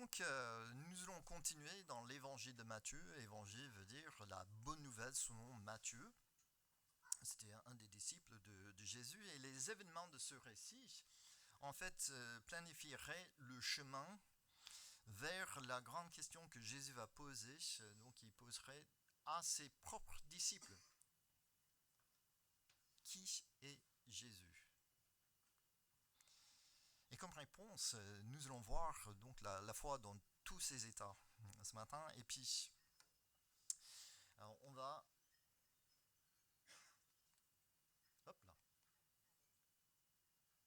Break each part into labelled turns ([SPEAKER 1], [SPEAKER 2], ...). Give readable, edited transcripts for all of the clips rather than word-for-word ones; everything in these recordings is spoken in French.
[SPEAKER 1] donc, nous allons continuer dans l'évangile de Matthieu. Évangile veut dire la bonne nouvelle selon Matthieu. C'était un des disciples de Jésus. Et les événements de ce récit, en fait, planifieraient le chemin vers la grande question que Jésus va poser. Donc, il poserait à ses propres disciples. Qui est Jésus? Et comme réponse, nous allons voir donc la foi dans tous ses états ce matin. Et puis, alors on va... Hop là.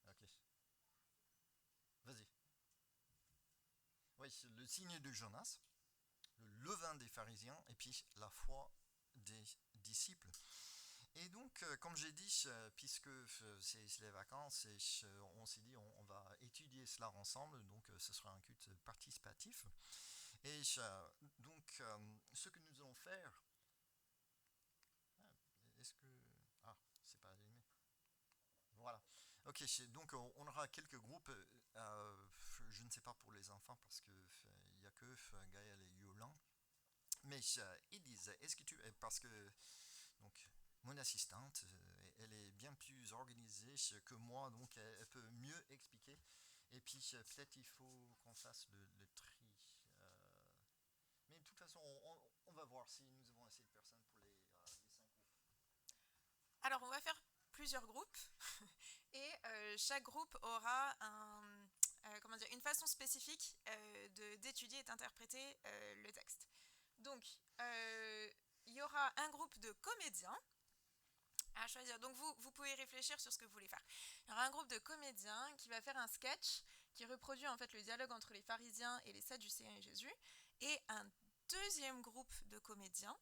[SPEAKER 1] Ok. Vas-y. Oui, le signe de Jonas, le levain des pharisiens, et puis la foi des disciples. Et donc, comme j'ai dit, puisque c'est les vacances, et on s'est dit on va étudier cela ensemble, donc ce sera un culte participatif. Et donc, ce que nous allons faire... Est-ce que... Ah, c'est pas allumé. Voilà. Ok, donc on aura quelques groupes. Je ne sais pas pour les enfants parce que il n'y a que Gaël et Yolande. Mais Elise, est-ce que tu... Parce que donc, mon assistante, elle est bien plus organisée que moi, donc elle peut mieux expliquer. Et puis peut-être il faut qu'on fasse le tri. Mais de toute façon, on va voir si nous avons assez de personnes pour les 5 groupes.
[SPEAKER 2] Alors, on va faire plusieurs groupes et chaque groupe aura une façon spécifique d'étudier et d'interpréter le texte. Donc, il y aura un groupe de comédiens à choisir. Donc, vous pouvez réfléchir sur ce que vous voulez faire. Il y aura un groupe de comédiens qui va faire un sketch qui reproduit en fait le dialogue entre les pharisiens et les sadducéens et Jésus. Et un deuxième groupe de comédiens.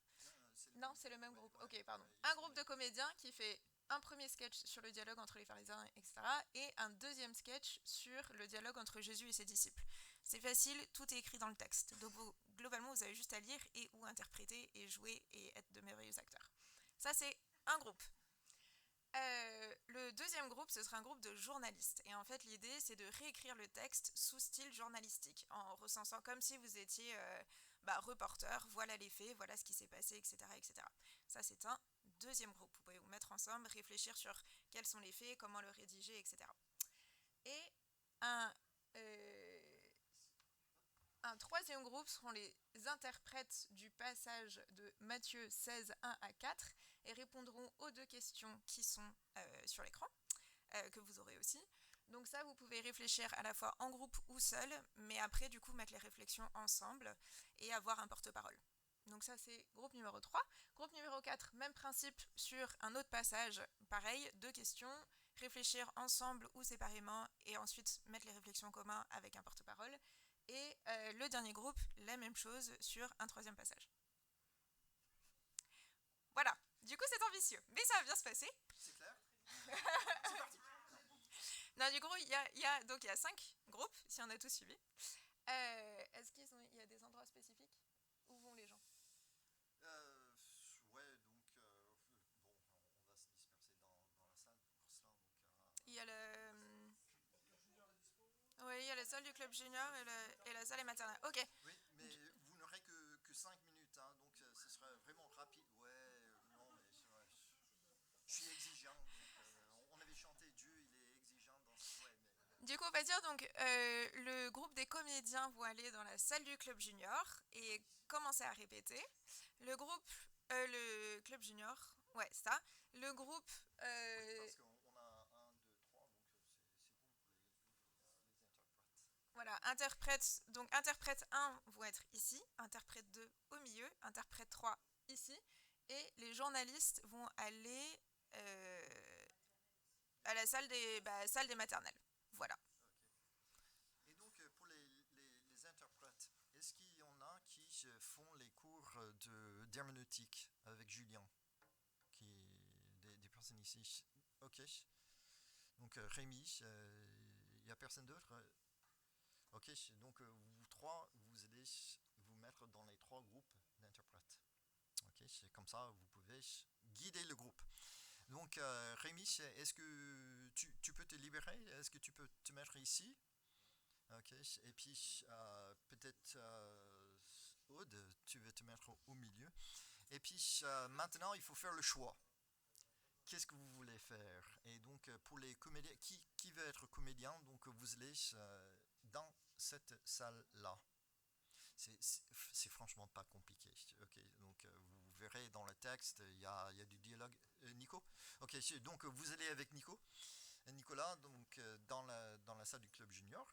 [SPEAKER 2] Non, c'est le même groupe.
[SPEAKER 1] Ouais,
[SPEAKER 2] Ok, pardon.
[SPEAKER 1] ouais,
[SPEAKER 2] Un
[SPEAKER 1] ils sont
[SPEAKER 2] groupe de
[SPEAKER 1] les...
[SPEAKER 2] comédiens qui fait un premier sketch sur le dialogue entre les pharisiens, etc. Et un deuxième sketch sur le dialogue entre Jésus et ses disciples. C'est facile, tout est écrit dans le texte. Donc globalement, vous avez juste à lire et ou interpréter et jouer et être de merveilleux acteurs. Ça, c'est un groupe. Le deuxième groupe, ce sera un groupe de journalistes. Et en fait, l'idée, c'est de réécrire le texte sous style journalistique, en recensant comme si vous étiez reporter, voilà les faits, voilà ce qui s'est passé, etc., etc. Ça, c'est un deuxième groupe. Vous pouvez vous mettre ensemble, réfléchir sur quels sont les faits, comment le rédiger, etc. Et un, euh, un troisième groupe seront les interprètes du passage de Matthieu 16, 1 à 4 et répondront aux deux questions qui sont sur l'écran, que vous aurez aussi. Donc ça, vous pouvez réfléchir à la fois en groupe ou seul, mais après, du coup, mettre les réflexions ensemble et avoir un porte-parole. Donc ça, c'est groupe numéro 3. Groupe numéro 4, même principe sur un autre passage. Pareil, deux questions, réfléchir ensemble ou séparément et ensuite mettre les réflexions en commun avec un porte-parole. Et le dernier groupe, la même chose sur un troisième passage. Voilà, du coup c'est ambitieux, mais ça va bien se passer.
[SPEAKER 1] C'est clair? C'est parti.
[SPEAKER 2] Non, du coup, il y a 5 groupes, si on a tous suivi. Est-ce qu'il y a des endroits spécifiques? Où vont les gens?
[SPEAKER 1] Euh, ouais, donc, bon, on va se disperser dans la salle pour cela. Donc,
[SPEAKER 2] Il y a le... Oui, il y a la salle du club junior et la salle des maternelles. Ok.
[SPEAKER 1] oui, mais vous n'aurez que 5 minutes, hein, donc ce sera vraiment rapide. Ouais, non, mais c'est vrai, je suis exigeant. Donc, on avait chanté Dieu, il est exigeant dans ce... Ouais, mais...
[SPEAKER 2] Du coup, on va dire donc le groupe des comédiens vont aller dans la salle du club junior et
[SPEAKER 1] Oui.
[SPEAKER 2] commencer à répéter. Le club junior, ouais, ça. Le groupe,
[SPEAKER 1] Oui, parce qu'on a un, deux, trois, donc c'est bon pour les interprètes.
[SPEAKER 2] voilà, interprète. Donc interprète 1 vont être ici, interprète 2 au milieu, interprète 3 ici, et les journalistes vont aller à la salle des maternelles. Voilà.
[SPEAKER 1] Ok. Et donc, pour les interprètes, est-ce qu'il y en a qui font les cours d'herméneutique avec Julien, des personnes ici? Ok. Donc, Rémi, il n'y a personne d'autre? Ok, donc vous trois, vous allez vous mettre dans les trois groupes d'interprètes. Ok, c'est comme ça, vous pouvez guider le groupe. Donc, Rémi, est-ce que tu peux te libérer? Est-ce que tu peux te mettre ici? Ok, et puis peut-être Aude, tu veux te mettre au milieu. Et puis maintenant, il faut faire le choix. Qu'est-ce que vous voulez faire? Et donc pour les comédiens, qui veut être comédien? Donc vous allez dans cette salle-là. C'est franchement pas compliqué. Ok, donc vous verrez dans le texte, il y a du dialogue. Nico? Ok, donc vous allez avec Nico, Nicolas, donc dans la salle du club junior.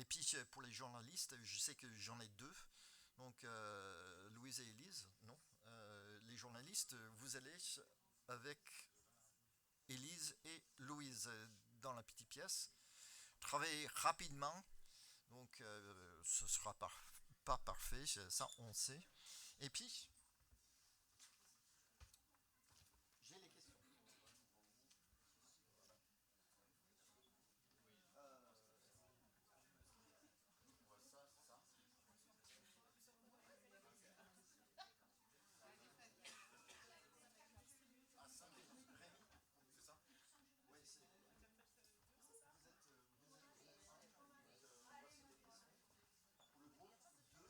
[SPEAKER 1] Et puis pour les journalistes, je sais que j'en ai deux. Donc Louise et Élise, non. Les journalistes, vous allez avec Élise et Louise dans la petite pièce. Travaillez rapidement, donc ce sera pas parfait, ça on sait. Et puis, j'ai les questions. Ça. Ah, ça, Rémi, c'est ça? Oui, pour le groupe 2.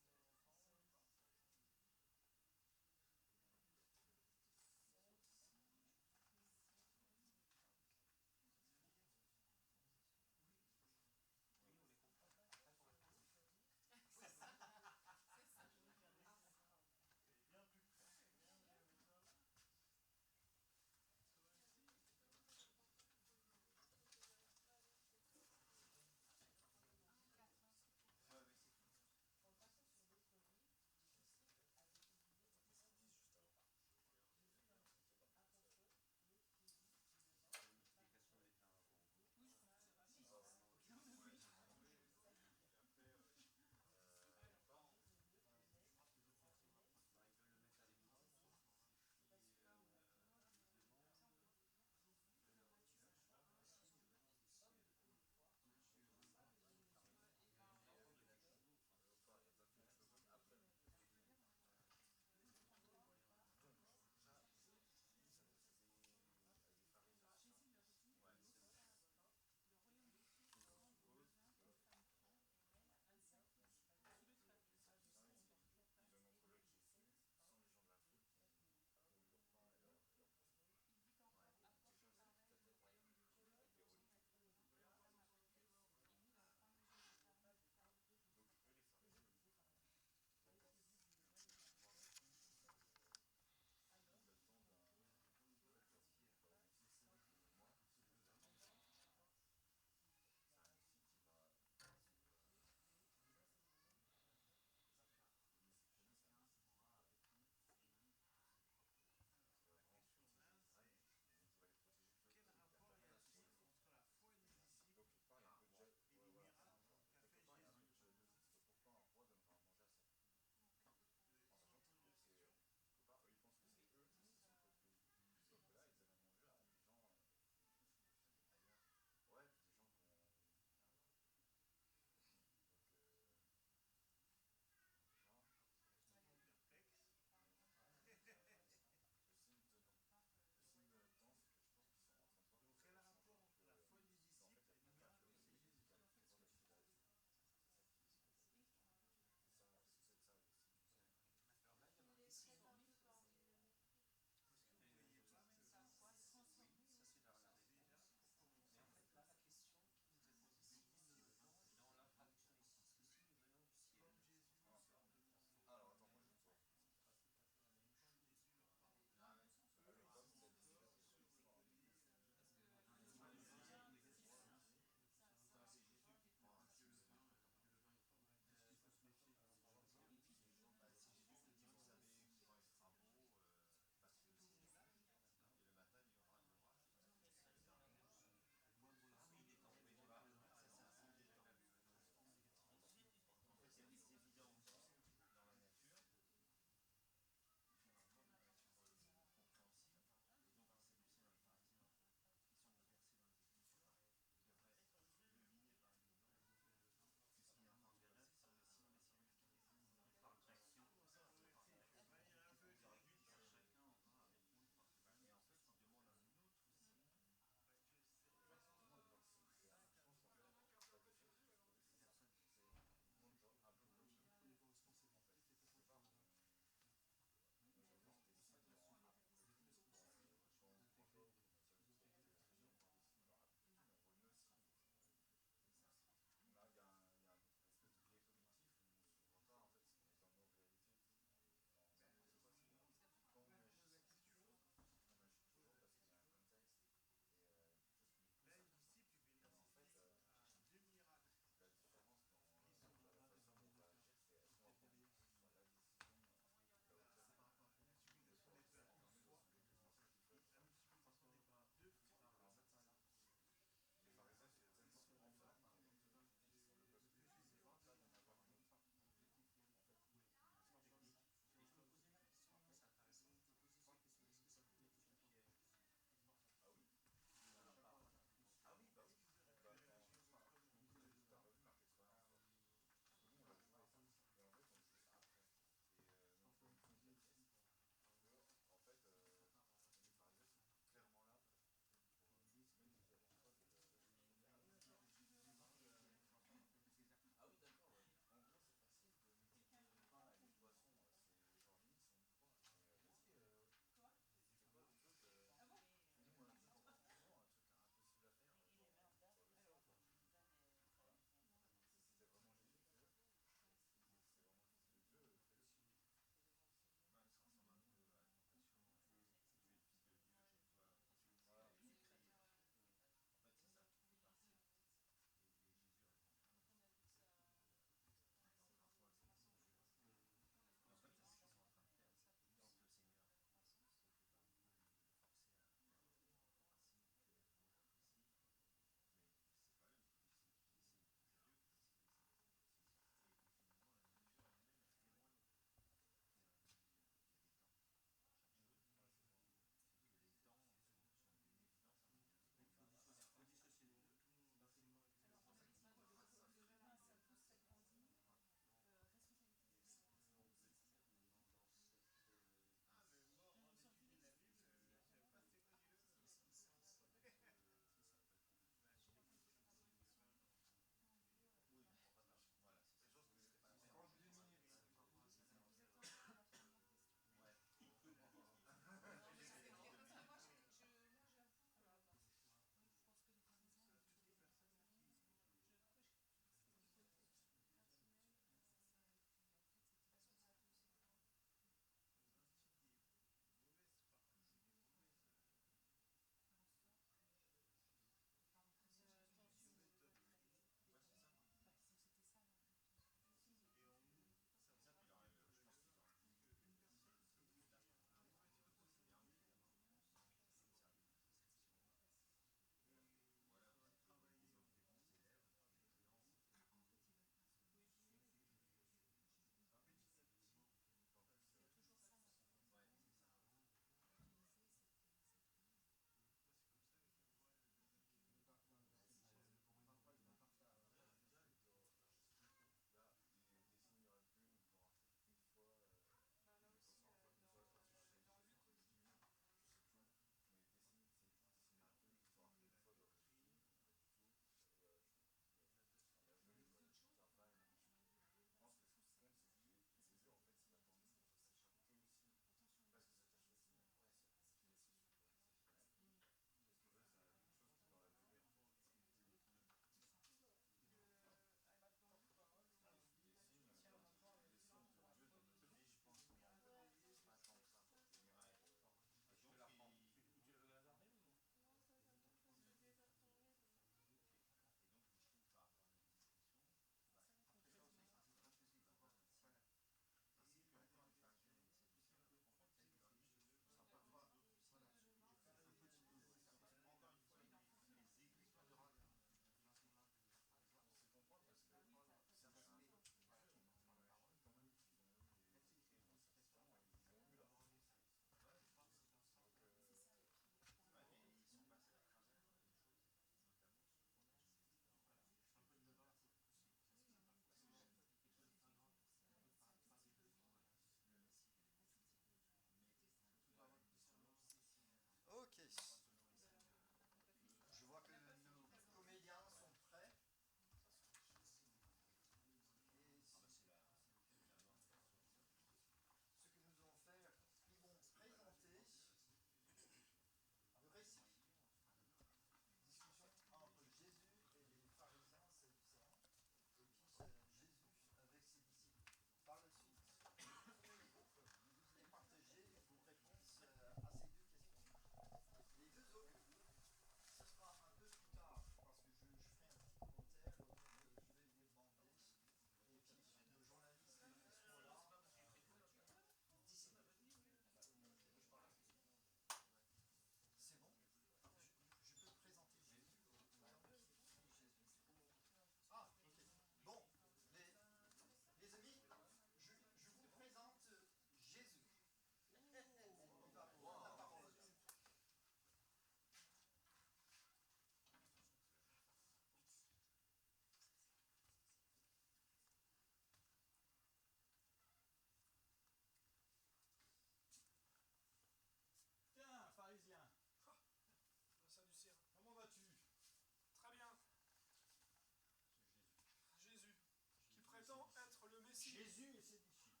[SPEAKER 3] Jésus et ses disciples.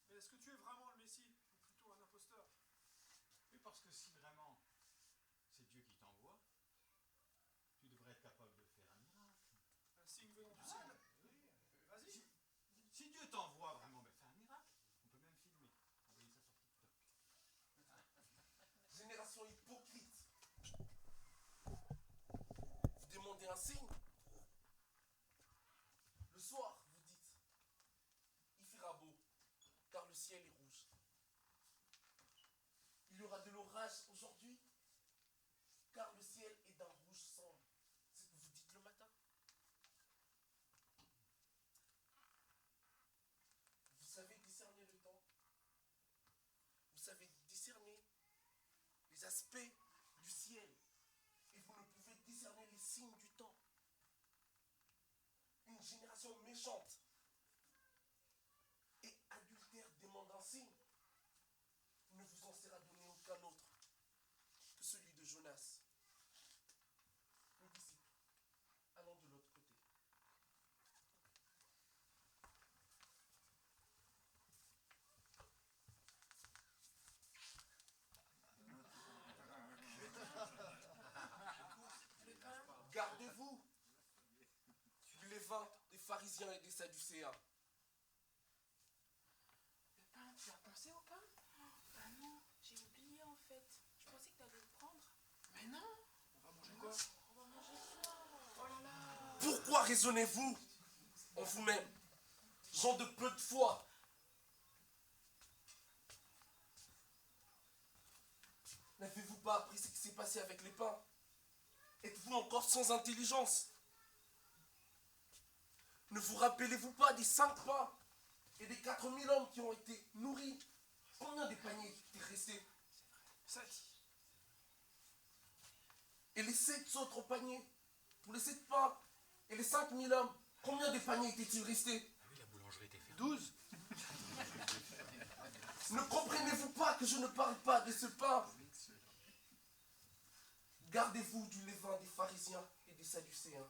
[SPEAKER 4] Mais est-ce que tu es vraiment le Messie, ou plutôt un imposteur?
[SPEAKER 3] Mais parce que si vraiment c'est Dieu qui t'envoie, tu devrais être capable de faire un miracle.
[SPEAKER 4] Un signe venant du ciel?
[SPEAKER 3] Oui.
[SPEAKER 4] Vas-y.
[SPEAKER 3] Si Dieu t'envoie vraiment, fais un miracle. On peut même filmer. Envoyer ça sur TikTok.
[SPEAKER 5] Génération hypocrite. Vous demandez un signe. Le soir, vous dites, il fera beau, car le ciel est rouge. Il y aura de l'orage aujourd'hui, car le ciel est d'un rouge sombre. C'est ce que vous dites le matin. Vous savez discerner le temps. Vous savez discerner les aspects du ciel. Et vous ne pouvez discerner les signes du temps. Une génération méchante et adultère demande un signe. Ne vous en sera donné aucun autre que celui de Jonas. Le disciple, allons de l'autre côté. Gardez-vous du levain des pharisiens et des sadducéens.
[SPEAKER 6] Le pain, tu as pensé au pain? Bah non, j'ai oublié en fait. Je pensais que tu allais le prendre. Mais non.
[SPEAKER 4] On va manger quoi?
[SPEAKER 6] On va manger ça. Oh là là.
[SPEAKER 5] Pourquoi raisonnez-vous en vous-même, gens de peu de foi? N'avez-vous pas appris ce qui s'est passé avec les pains? Êtes-vous encore sans intelligence? Ne vous rappelez-vous pas des 5 pains et des 4000 hommes qui ont été nourris? Combien des paniers étaient restés?
[SPEAKER 4] 7.
[SPEAKER 5] Et les 7 autres paniers, pour les 7 pains et les 5000 hommes, combien des paniers étaient-ils restés?
[SPEAKER 3] Ah oui, la boulangerie était fermée.
[SPEAKER 4] 12.
[SPEAKER 5] Ne comprenez-vous pas que je ne parle pas de ce pain? Gardez-vous du levain des pharisiens et des sadducéens.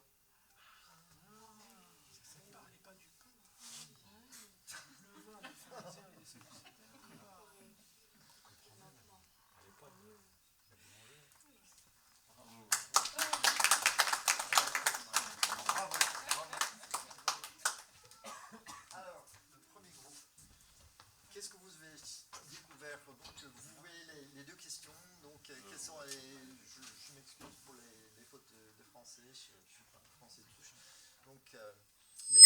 [SPEAKER 4] Ça ne parlait pas du pain. Le vin des pharisiens et des sadducéens.
[SPEAKER 1] Bravo, bravo. Alors, le premier groupe, qu'est-ce que vous avez découvert? Donc, vous voyez les deux questions. Donc, quelles sont les. Je m'excuse pour les fautes de français, je ne suis pas français de souche. Donc, mais.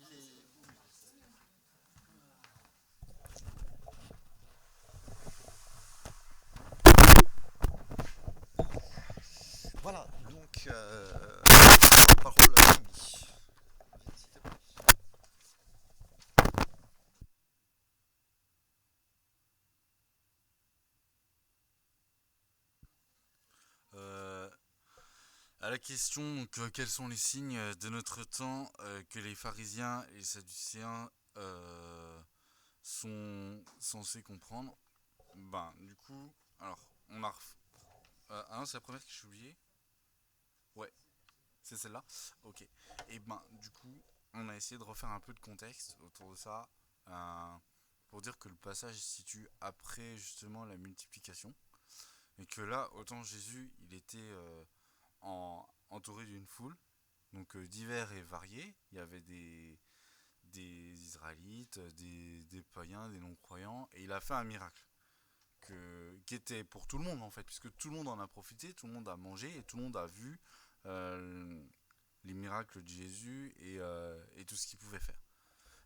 [SPEAKER 1] Il est. Voilà, donc. Parole à Mimi. S'il te plaît.
[SPEAKER 7] À la question donc, quels sont les signes de notre temps que les pharisiens et les sadducéens sont censés comprendre. Ben du coup, alors on a ah non, c'est la première que j'ai oubliée. Ouais, c'est celle-là. Ok. Et ben du coup, on a essayé de refaire un peu de contexte autour de ça pour dire que le passage se situe après justement la multiplication et que là, autant Jésus, il était entouré d'une foule, donc divers et variés. Il y avait des Israélites, des païens, des non-croyants, et il a fait un miracle qui était pour tout le monde en fait, puisque tout le monde en a profité, tout le monde a mangé et tout le monde a vu les miracles de Jésus et tout ce qu'il pouvait faire.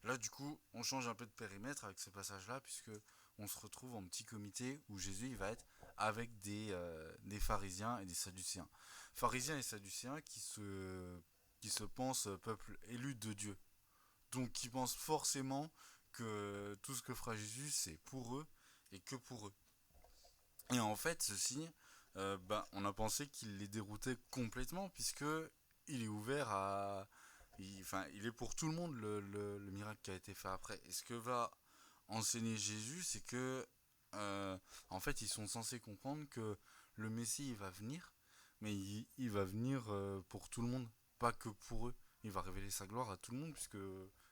[SPEAKER 7] Là du coup, on change un peu de périmètre avec ce passage-là, puisque on se retrouve en petit comité où Jésus il va être avec des pharisiens et des sadducéens. Pharisiens et sadducéens qui se pensent peuple élu de Dieu. Donc qui pensent forcément que tout ce que fera Jésus, c'est pour eux et que pour eux. Et en fait, ce signe, on a pensé qu'il les déroutait complètement, puisque il est ouvert à... il est pour tout le monde le miracle qui a été fait après. Et ce que va enseigner Jésus, c'est que en fait, ils sont censés comprendre que le Messie, il va venir, mais il va venir pour tout le monde, pas que pour eux. il va révéler sa gloire à tout le monde, puisque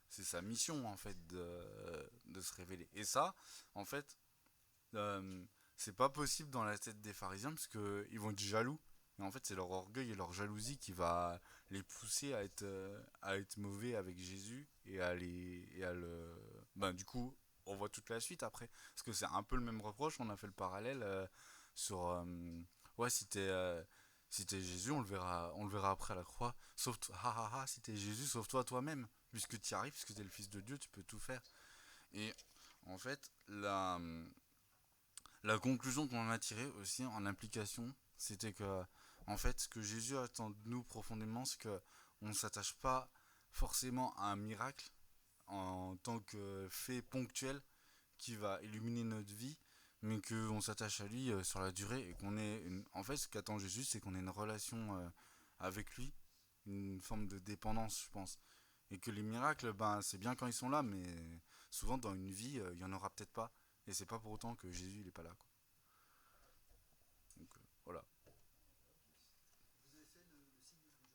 [SPEAKER 7] c'est sa mission, en fait, de se révéler. Et ça, en fait, c'est pas possible dans la tête des pharisiens, parce qu'ils vont être jaloux. Et en fait, c'est leur orgueil et leur jalousie qui va les pousser à être mauvais avec Jésus et à le. Ben, du coup, on voit toute la suite après. Parce que c'est un peu le même reproche, on a fait le parallèle sur. Ouais, si t'es Jésus, on le verra après à la croix. Sauf toi, si t'es Jésus, sauve-toi toi-même. Puisque tu y arrives, puisque t'es le Fils de Dieu, tu peux tout faire. Et en fait, la conclusion qu'on en a tirée aussi en implication, c'était que, en fait, ce que Jésus attend de nous profondément, c'est qu'on ne s'attache pas forcément à un miracle en tant que fait ponctuel qui va illuminer notre vie, mais qu'on s'attache à lui sur la durée et qu'on ait en fait, ce qu'attend Jésus, c'est qu'on ait une relation avec lui, une forme de dépendance, je pense. Et que les miracles, ben, c'est bien quand ils sont là, mais souvent dans une vie, il y en aura peut-être pas. Et c'est pas pour autant que Jésus il est pas là, quoi. Donc voilà.
[SPEAKER 1] Vous avez fait le signe de Jonas?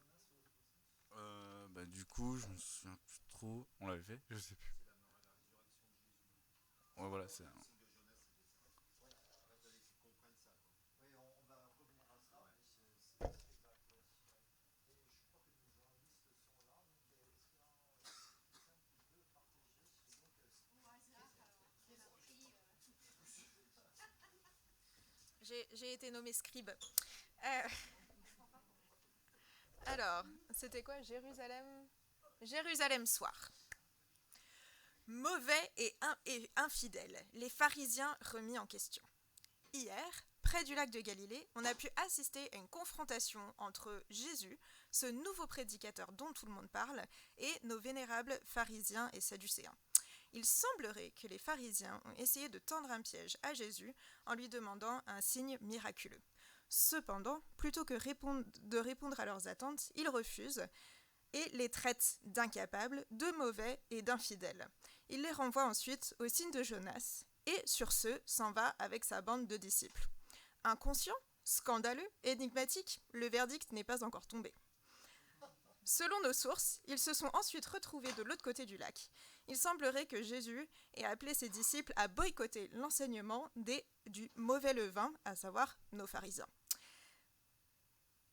[SPEAKER 7] Bah, du coup, je me souviens plus trop. On l'avait fait? Je sais plus. Ouais, voilà, c'est.
[SPEAKER 1] Oui, on va revenir à ça, mais c'est exact. Et je crois que nos journalistes sont là, donc est-ce qu'il y a quelqu'un qui veut partager?
[SPEAKER 2] J'ai été nommée scribe. Euh, alors, c'était quoi Jérusalem soir. Mauvais et infidèles, les pharisiens remis en question. Hier, près du lac de Galilée, on a pu assister à une confrontation entre Jésus, ce nouveau prédicateur dont tout le monde parle, et nos vénérables pharisiens et sadducéens. Il semblerait que les pharisiens ont essayé de tendre un piège à Jésus en lui demandant un signe miraculeux. Cependant, plutôt que de répondre à leurs attentes, ils refusent et les traitent d'incapables, de mauvais et d'infidèles. Il les renvoie ensuite au signe de Jonas et, sur ce, s'en va avec sa bande de disciples. Inconscient, scandaleux, énigmatique, le verdict n'est pas encore tombé. Selon nos sources, ils se sont ensuite retrouvés de l'autre côté du lac. Il semblerait que Jésus ait appelé ses disciples à boycotter l'enseignement du mauvais levain, à savoir nos pharisiens.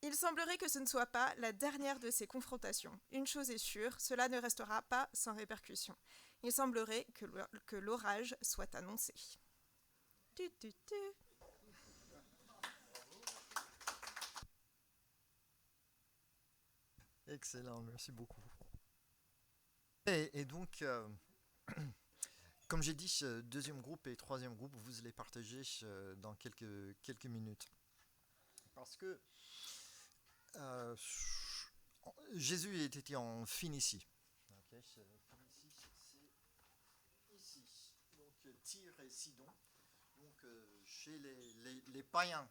[SPEAKER 2] Il semblerait que ce ne soit pas la dernière de ces confrontations. Une chose est sûre, cela ne restera pas sans répercussion. Il semblerait que l'orage soit annoncé.
[SPEAKER 1] Excellent, merci beaucoup. Et donc, comme j'ai dit, deuxième groupe et troisième groupe, vous allez partager dans quelques minutes. Parce que Jésus était en Phénicie. Okay, Phénicie, c'est ici. Donc Tyr et Sidon, donc chez les païens.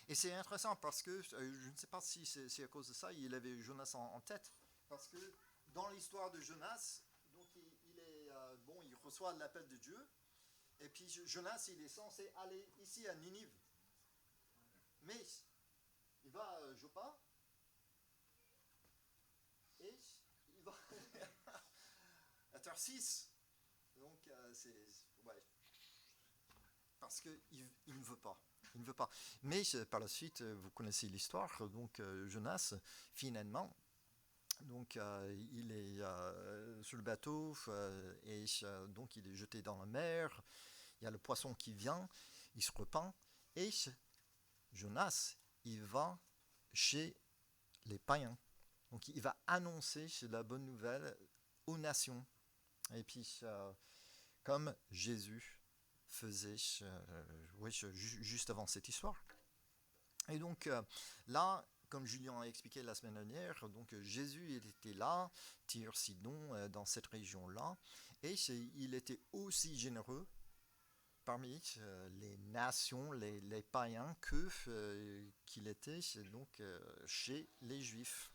[SPEAKER 1] Et c'est intéressant parce que, je ne sais pas si c'est à cause de ça, il avait Jonas en tête. Parce que dans l'histoire de Jonas, donc il reçoit l'appel de Dieu. Et puis Jonas, il est censé aller ici à Ninive. Mais il va à Joppa. Et il va à Tarsis. Donc ouais. Parce qu'il ne veut pas. Il ne veut pas. Mais par la suite, vous connaissez l'histoire. Donc Jonas, finalement, donc il est sur le bateau et donc il est jeté dans la mer. Il y a le poisson qui vient, il se repent et Jonas, il va chez les païens. Donc il va annoncer la bonne nouvelle aux nations. Et puis comme Jésus faisait juste avant cette histoire. Et donc là, comme Julien a expliqué la semaine dernière, donc Jésus était là, Tyr, Sidon, dans cette région-là, et il était aussi généreux parmi les nations, les païens, qu'il était donc chez les Juifs.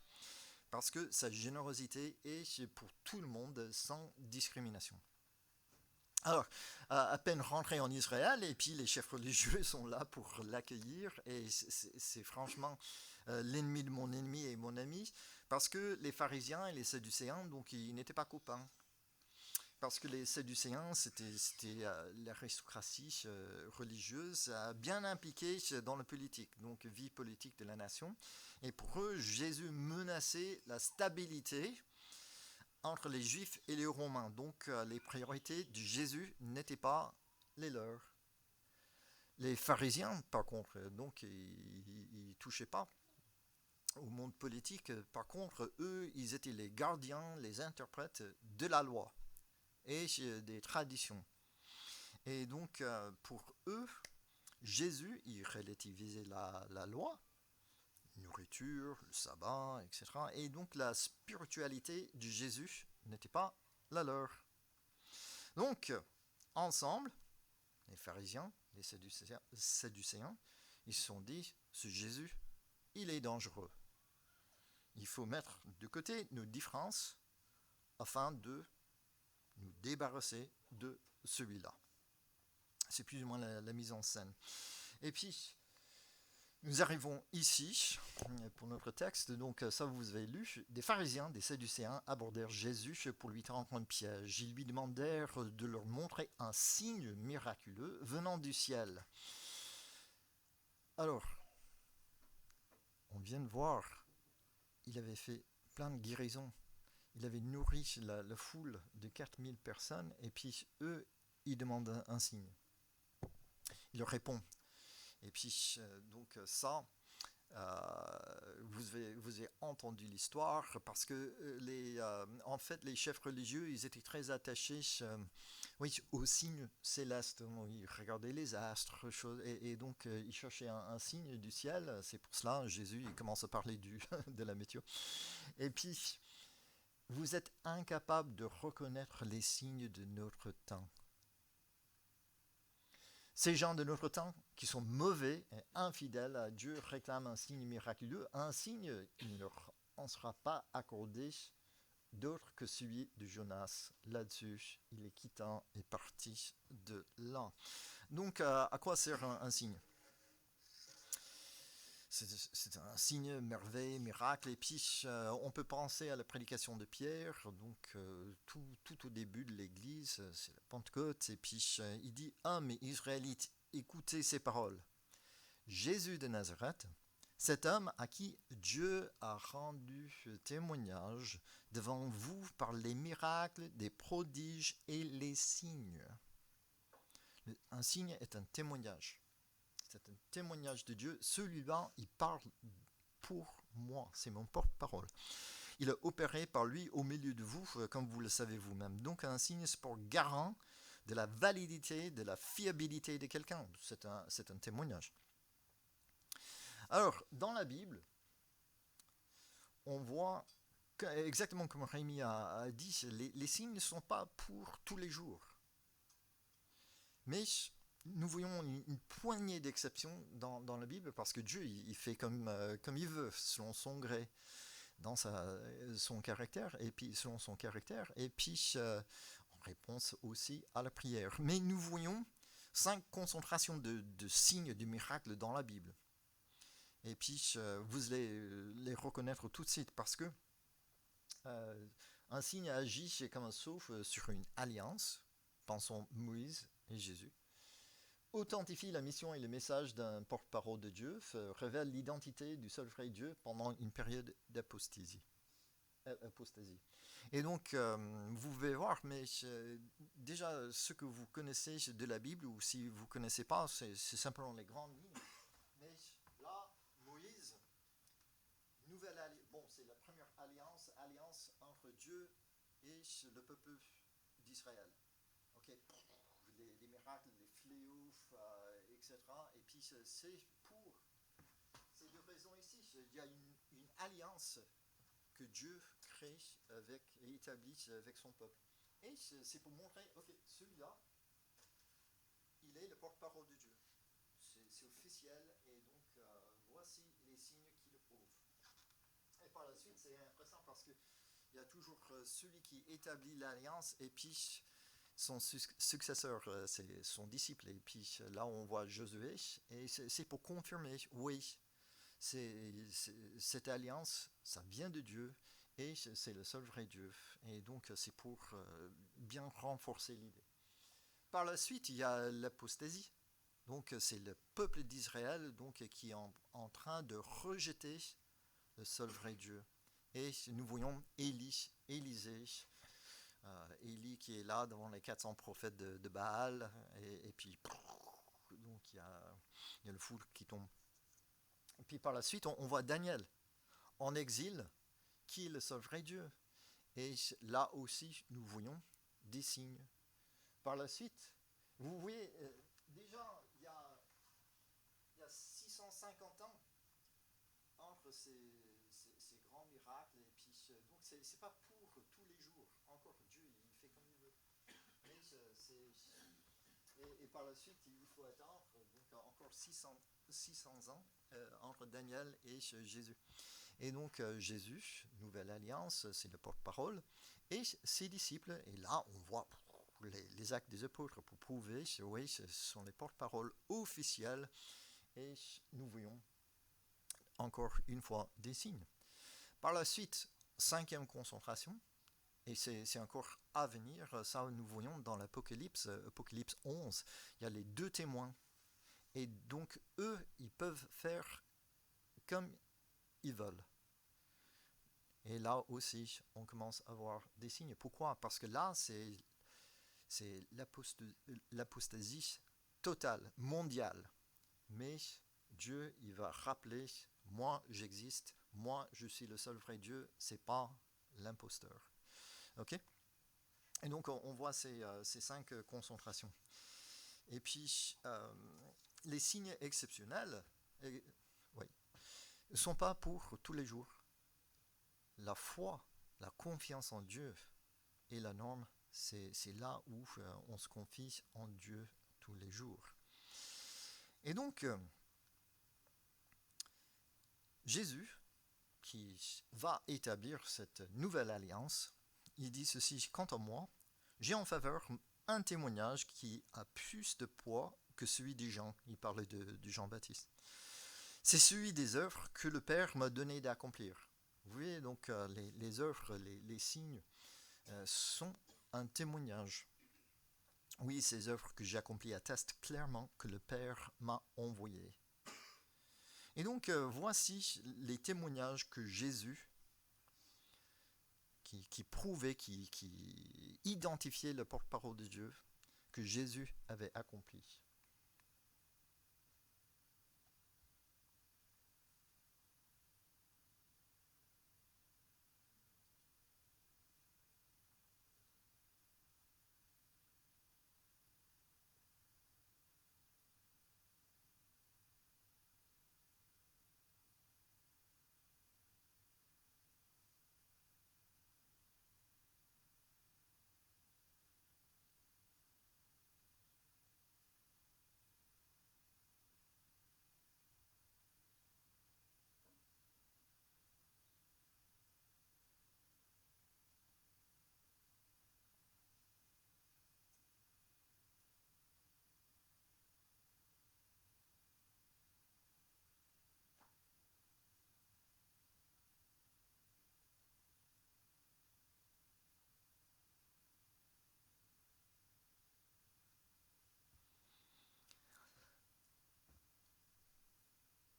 [SPEAKER 1] Parce que sa générosité est pour tout le monde sans discrimination. Alors, à peine rentré en Israël, et puis les chefs religieux sont là pour l'accueillir, et c'est franchement l'ennemi de mon ennemi et mon ami, parce que les pharisiens et les sadducéens, donc ils n'étaient pas copains. Parce que les Sadducéens, c'était l'aristocratie religieuse bien impliquée dans la politique, donc vie politique de la nation. Et pour eux, Jésus menaçait la stabilité entre les Juifs et les Romains. Donc les priorités de Jésus n'étaient pas les leurs. Les pharisiens, par contre, donc ils ne touchaient pas au monde politique. Par contre, eux, ils étaient les gardiens, les interprètes de la loi et des traditions. Et donc, pour eux, Jésus, il relativisait la loi, nourriture, le sabbat, etc. Et donc, la spiritualité de Jésus n'était pas la leur. Donc, ensemble, les pharisiens, les sadducéens, ils se sont dit, ce Jésus, il est dangereux. Il faut mettre de côté nos différences afin de nous débarrasser de celui-là. C'est plus ou moins la mise en scène. Et puis, nous arrivons ici, pour notre texte, donc ça vous avez lu, des pharisiens, des sadducéens abordèrent Jésus pour lui tendre un piège. Ils lui demandèrent de leur montrer un signe miraculeux venant du ciel. Alors, on vient de voir, il avait fait plein de guérisons. Il avait nourri la foule de 4000 personnes, et puis eux, ils demandent un signe. Il leur répond. Et puis, donc ça, vous avez entendu l'histoire, parce que en fait, les chefs religieux, ils étaient très attachés aux signes célestes. Ils regardaient les astres, et donc ils cherchaient un signe du ciel. C'est pour cela, Jésus, il commence à parler de la météo. Et puis, vous êtes incapable de reconnaître les signes de notre temps. Ces gens de notre temps qui sont mauvais et infidèles à Dieu réclament un signe miraculeux. Un signe, il ne leur en sera pas accordé d'autre que celui de Jonas. Là-dessus, il est quittant et parti de là. Donc, à quoi sert un signe ? C'est un signe, merveille, miracle. Et puis, on peut penser à la prédication de Pierre, donc tout au début de l'Église, c'est la Pentecôte. Et puis, il dit « Hommes Israélites, écoutez ces paroles. Jésus de Nazareth, cet homme à qui Dieu a rendu témoignage devant vous par les miracles, des prodiges et les signes. » Un signe est un témoignage. C'est un témoignage de Dieu. Celui-là, il parle pour moi. C'est mon porte-parole. Il a opéré par lui au milieu de vous, comme vous le savez vous-même. Donc, un signe, c'est pour garant de la validité, de la fiabilité de quelqu'un. C'est un témoignage. Alors, dans la Bible, on voit, exactement comme Rémi a dit, les signes ne sont pas pour tous les jours. Mais nous voyons une poignée d'exceptions dans la Bible, parce que Dieu, il fait comme il veut, selon son gré, dans son caractère, et puis selon son caractère, et puis en réponse aussi à la prière. Mais nous voyons 5 concentrations de signes, de miracles dans la Bible. Et puis vous allez les reconnaître tout de suite, parce que un signe agit comme un souffle sur une alliance, pensons Moïse et Jésus, authentifie la mission et le message d'un porte-parole de Dieu, révèle l'identité du seul vrai Dieu pendant une période d'apostasie. Et donc, vous pouvez voir, mais déjà, ce que vous connaissez de la Bible, ou si vous ne connaissez pas, c'est simplement les grandes lignes. Mais là, Moïse, nouvelle alliance, bon, c'est la première alliance entre Dieu et le peuple d'Israël. Ok, les miracles, les fléaux, etc. Et puis c'est pour ces 2 raisons ici. Il y a une alliance que Dieu crée et établit avec son peuple. Et c'est pour montrer, ok, celui-là, il est le porte-parole de Dieu. C'est officiel, et donc voici les signes qui le prouvent. Et par la suite, c'est intéressant parce qu'il y a toujours celui qui établit l'alliance, et puis son successeur, c'est son disciple. Et puis là, on voit Josué. Et c'est pour confirmer, oui, cette alliance, ça vient de Dieu. Et c'est le seul vrai Dieu. Et donc, c'est pour bien renforcer l'idée. Par la suite, il y a l'apostasie. Donc, c'est le peuple d'Israël donc, qui est en train de rejeter le seul vrai Dieu. Et nous voyons Élisée, Élie qui est là devant les 400 prophètes de Baal. Et puis, donc, il y a le foule qui tombe. Et puis, par la suite, on voit Daniel en exil, qui est le seul vrai Dieu. Et là aussi, nous voyons des signes. Par la suite, vous voyez, déjà, il y a 650 ans entre ces grands miracles. Et puis, donc, c'est pas pour tous les jours. Encore, Dieu, il fait comme il veut. Mais et par la suite, il faut attendre donc, encore 600 ans entre Daniel et Jésus. Et donc Jésus, nouvelle alliance, c'est le porte-parole, et ses disciples, et là on voit les actes des apôtres pour prouver, oui, ce sont les porte-paroles officiels, et nous voyons encore une fois des signes. Par la suite, 5e concentration, et c'est encore à venir, ça nous voyons dans l'Apocalypse, Apocalypse 11, il y a les 2 témoins, et donc eux, ils peuvent faire comme ils veulent. Et là aussi, on commence à voir des signes. Pourquoi? Parce que là, c'est l'apostasie totale, mondiale. Mais Dieu, il va rappeler, moi j'existe, moi je suis le seul vrai Dieu, c'est pas l'imposteur. Ok? Et donc on voit ces 5 concentrations. Et puis, les signes exceptionnels, oui, ne sont pas pour tous les jours. La foi, la confiance en Dieu est la norme. C'est là où on se confie en Dieu tous les jours. Et donc, Jésus, qui va établir cette nouvelle alliance, il dit ceci: quant à moi, j'ai en faveur un témoignage qui a plus de poids que celui des gens. Il parlait de Jean-Baptiste. C'est celui des œuvres que le Père m'a donné d'accomplir. Vous voyez, donc les œuvres, les signes sont un témoignage. Oui, ces œuvres que j'ai accomplies attestent clairement que le Père m'a envoyé. Et donc, voici les témoignages que Jésus, qui prouvait, qui identifiait le porte-parole de Dieu, que Jésus avait accompli.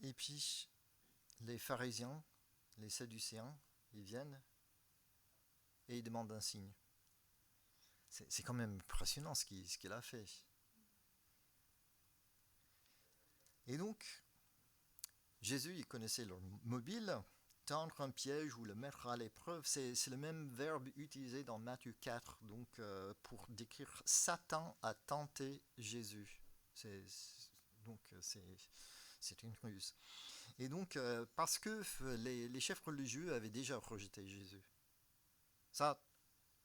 [SPEAKER 1] Et puis, les pharisiens, les sadducéens, ils viennent et ils demandent un signe. C'est quand même impressionnant ce qu'il a fait. Et donc, Jésus, il connaissait leur mobile. Tendre un piège ou le mettre à l'épreuve, c'est le même verbe utilisé dans Matthieu 4, donc pour décrire Satan a tenté Jésus. Donc c'est une ruse. Et donc, parce que les chefs religieux avaient déjà rejeté Jésus. Ça,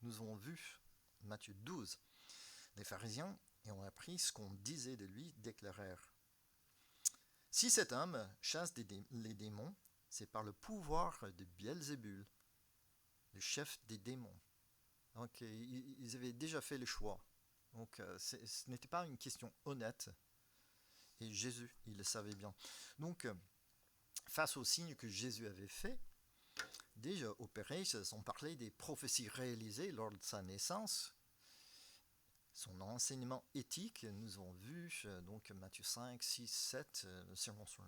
[SPEAKER 1] nous avons vu Matthieu 12. Les pharisiens, ayant appris ce qu'on disait de lui, déclarèrent: si cet homme chasse les démons, c'est par le pouvoir de Beelzébul, le chef des démons. Donc, ils avaient déjà fait le choix. Donc ce n'était pas une question honnête. Et Jésus, il le savait bien. Donc, face aux signes que Jésus avait faits, déjà opérés, sans parler des prophéties réalisées lors de sa naissance, son enseignement éthique, nous avons vu, donc Matthieu 5, 6, 7, le sermon sur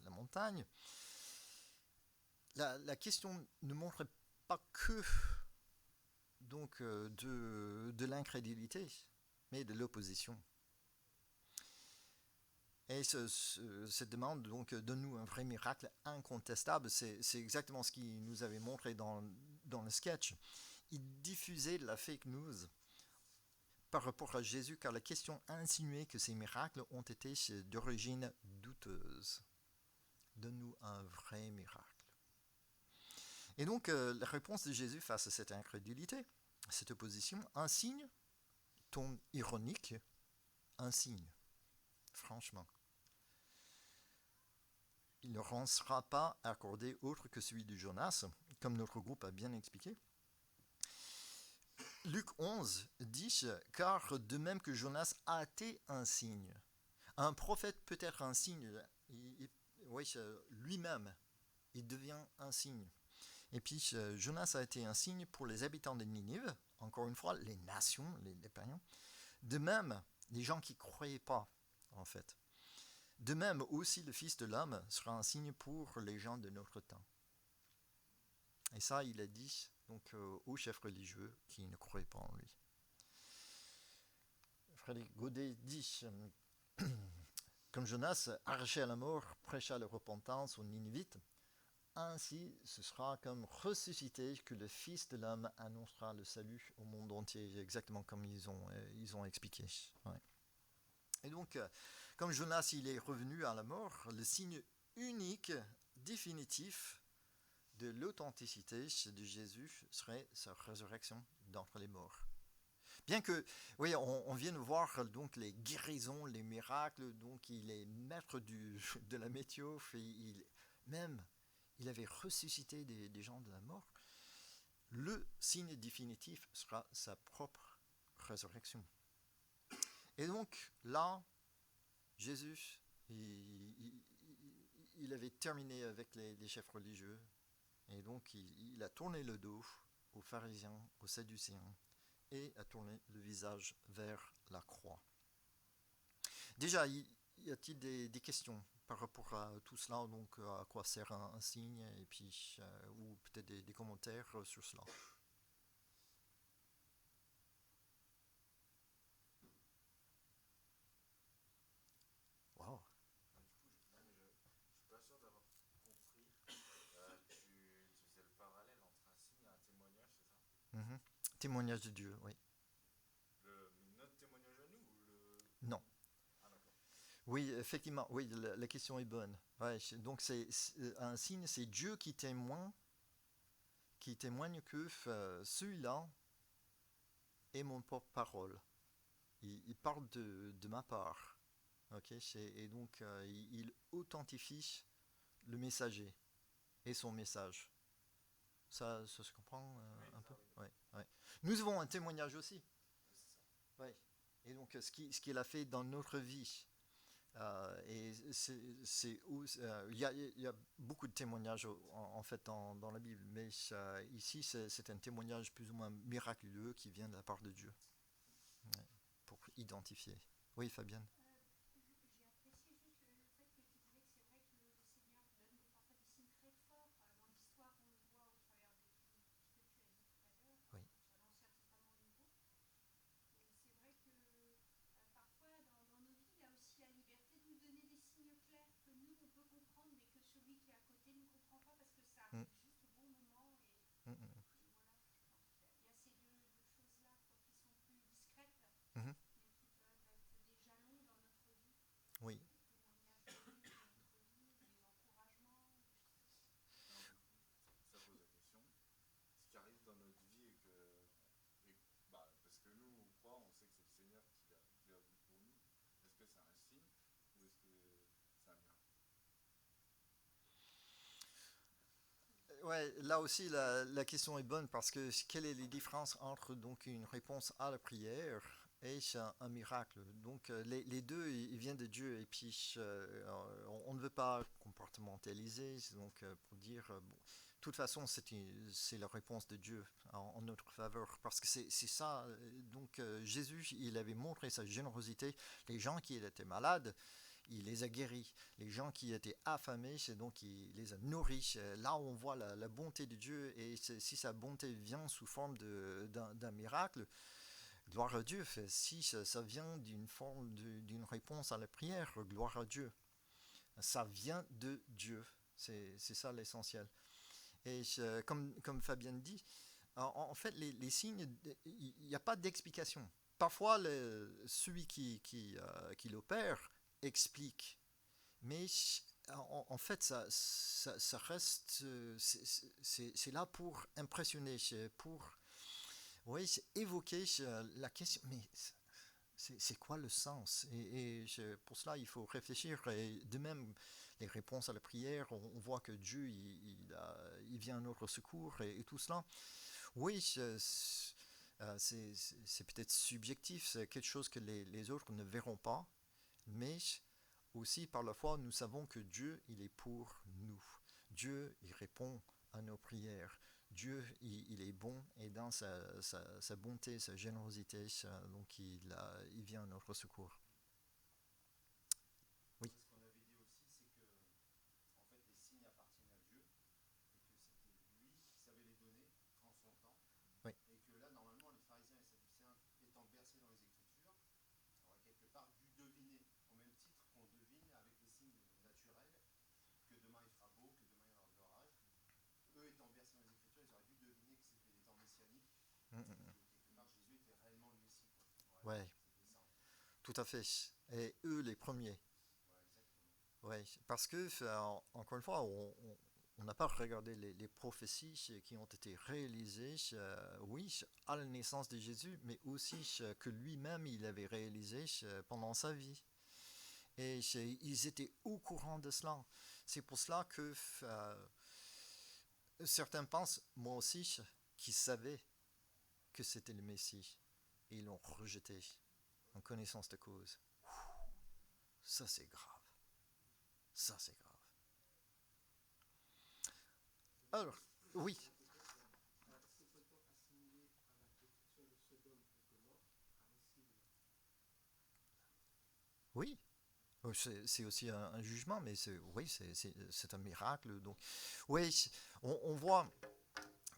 [SPEAKER 1] la montagne. La question ne montrait pas que donc, de l'incrédulité, mais de l'opposition. Et cette demande, donc, donne-nous un vrai miracle incontestable, c'est exactement ce qu'il nous avait montré dans le sketch. Il diffusait la fake news par rapport à Jésus, car la question insinuait que ces miracles ont été d'origine douteuse. Donne-nous un vrai miracle. Et donc, la réponse de Jésus face à cette incrédulité, cette opposition, un signe, ton ironique, un signe, franchement. Il ne sera pas accordé autre que celui de Jonas, comme notre groupe a bien expliqué. Luc 11 dit, car de même que Jonas a été un signe, un prophète peut être un signe, lui-même, il devient un signe. Et puis Jonas a été un signe pour les habitants de Ninive, encore une fois, les nations, les païens. De même, les gens qui ne croyaient pas, en fait. De même aussi le Fils de l'homme sera un signe pour les gens de notre temps. Et ça, il a dit donc, aux chefs religieux qui ne croyaient pas en lui. Frédéric Godet dit, comme Jonas, arraché à la mort, prêcha la repentance aux Ninivites, ainsi ce sera comme ressuscité que le Fils de l'homme annoncera le salut au monde entier, exactement comme ils ont expliqué. Ouais. Et donc, comme Jonas il est revenu à la mort, le signe unique, définitif de l'authenticité de Jésus serait sa résurrection d'entre les morts. Bien que, oui, on vient de voir donc les guérisons, les miracles, donc il est maître de la météo, il avait ressuscité des gens de la mort. Le signe définitif sera sa propre résurrection. Et donc là, Jésus, il avait terminé avec les chefs religieux, et donc il a tourné le dos aux pharisiens, aux sadducéens, et a tourné le visage vers la croix. Déjà, y a-t-il des questions par rapport à tout cela, donc à quoi sert un signe, et puis ou peut-être des commentaires sur cela? Wow.
[SPEAKER 7] Je suis pas sûr d'avoir compris. Tu faisais le parallèle entre un signe et un témoignage, c'est ça?
[SPEAKER 1] Mm-hmm. Témoignage de Dieu, oui.
[SPEAKER 7] Notre témoignage à nous ou le...
[SPEAKER 1] Non.
[SPEAKER 7] Ah d'accord.
[SPEAKER 1] Oui, effectivement, oui, la question est bonne. Ouais, donc un signe, c'est Dieu qui témoigne que celui-là est mon porte-parole. Il parle de ma part. Okay, et donc il authentifie le messager et son message. Ça se comprend un peu?
[SPEAKER 7] Oui.
[SPEAKER 1] Ouais. Nous avons un témoignage aussi. Ouais. Et donc ce qu'il a fait dans notre vie. Et il y a beaucoup de témoignages en fait dans la Bible, mais ici c'est un témoignage plus ou moins miraculeux qui vient de la part de Dieu, ouais, pour identifier. Oui, Fabienne. Mm. Mm, mm. Mhm. Oui.
[SPEAKER 7] Ça pose la question. Ce qui arrive dans notre vie parce que nous on croit, on sait que c'est le Seigneur qui l'a vu pour nous. Est-ce que c'est un signe ou est-ce que c'est un miracle?
[SPEAKER 1] Ouais, là aussi la question est bonne parce que quelle est la différence entre donc une réponse à la prière et un miracle. Donc les deux, ils viennent de Dieu. Et puis, on ne veut pas comportementaliser, donc pour dire, bon, de toute façon, c'est la réponse de Dieu en notre faveur. Parce que c'est ça. Donc Jésus, il avait montré sa générosité. Les gens qui étaient malades, il les a guéris. Les gens qui étaient affamés, donc il les a nourris. Là, on voit la bonté de Dieu. Et si sa bonté vient sous forme d'un miracle, gloire à Dieu. Si ça vient d'une forme, d'une réponse à la prière, gloire à Dieu. Ça vient de Dieu. C'est ça l'essentiel. Et comme Fabienne dit, en fait, les signes, il n'y a pas d'explication. Parfois, celui qui l'opère explique. Mais en fait, ça reste. C'est là pour impressionner, pour évoquer la question. Mais c'est quoi le sens? Et pour cela, il faut réfléchir. Et de même, les réponses à la prière, on voit que Dieu, il vient à notre secours et tout cela. Oui, c'est peut-être subjectif, c'est quelque chose que les autres ne verront pas, mais aussi par la foi, nous savons que Dieu, il est pour nous. Dieu, il répond à nos prières. Dieu, il est bon et dans sa bonté, sa générosité, donc il vient à notre secours. Oui.
[SPEAKER 3] Ce qu'on avait dit aussi, c'est que en fait, les signes appartiennent à Dieu et que c'était lui qui savait les donner en son temps.
[SPEAKER 1] Oui.
[SPEAKER 3] Et que là, normalement, les pharisiens et sadducéens, étant bercés dans les Écritures, auraient quelque part dû deviner, au même titre qu'on devine avec les signes naturels, que demain il fera beau, que demain il y aura de l'orage. Eux étant bercés dans les Écritures, ils auraient dû deviner que c'était des temps messianiques. Que quelque part, Jésus était réellement le Messie.
[SPEAKER 1] Ouais. Tout à fait. Et eux, les premiers. Oui, parce que, encore une fois, on n'a pas regardé les prophéties qui ont été réalisées, oui, à la naissance de Jésus, mais aussi que lui-même, il avait réalisé pendant sa vie. Et ils étaient au courant de cela. C'est pour cela que certains pensent, moi aussi, qu'ils savaient que c'était le Messie. Et ils l'ont rejeté en connaissance de cause. Ça, c'est grave. Ça, c'est grave. Alors, oui. Oui. C'est aussi un jugement, mais oui, c'est un miracle. Donc, oui, on voit,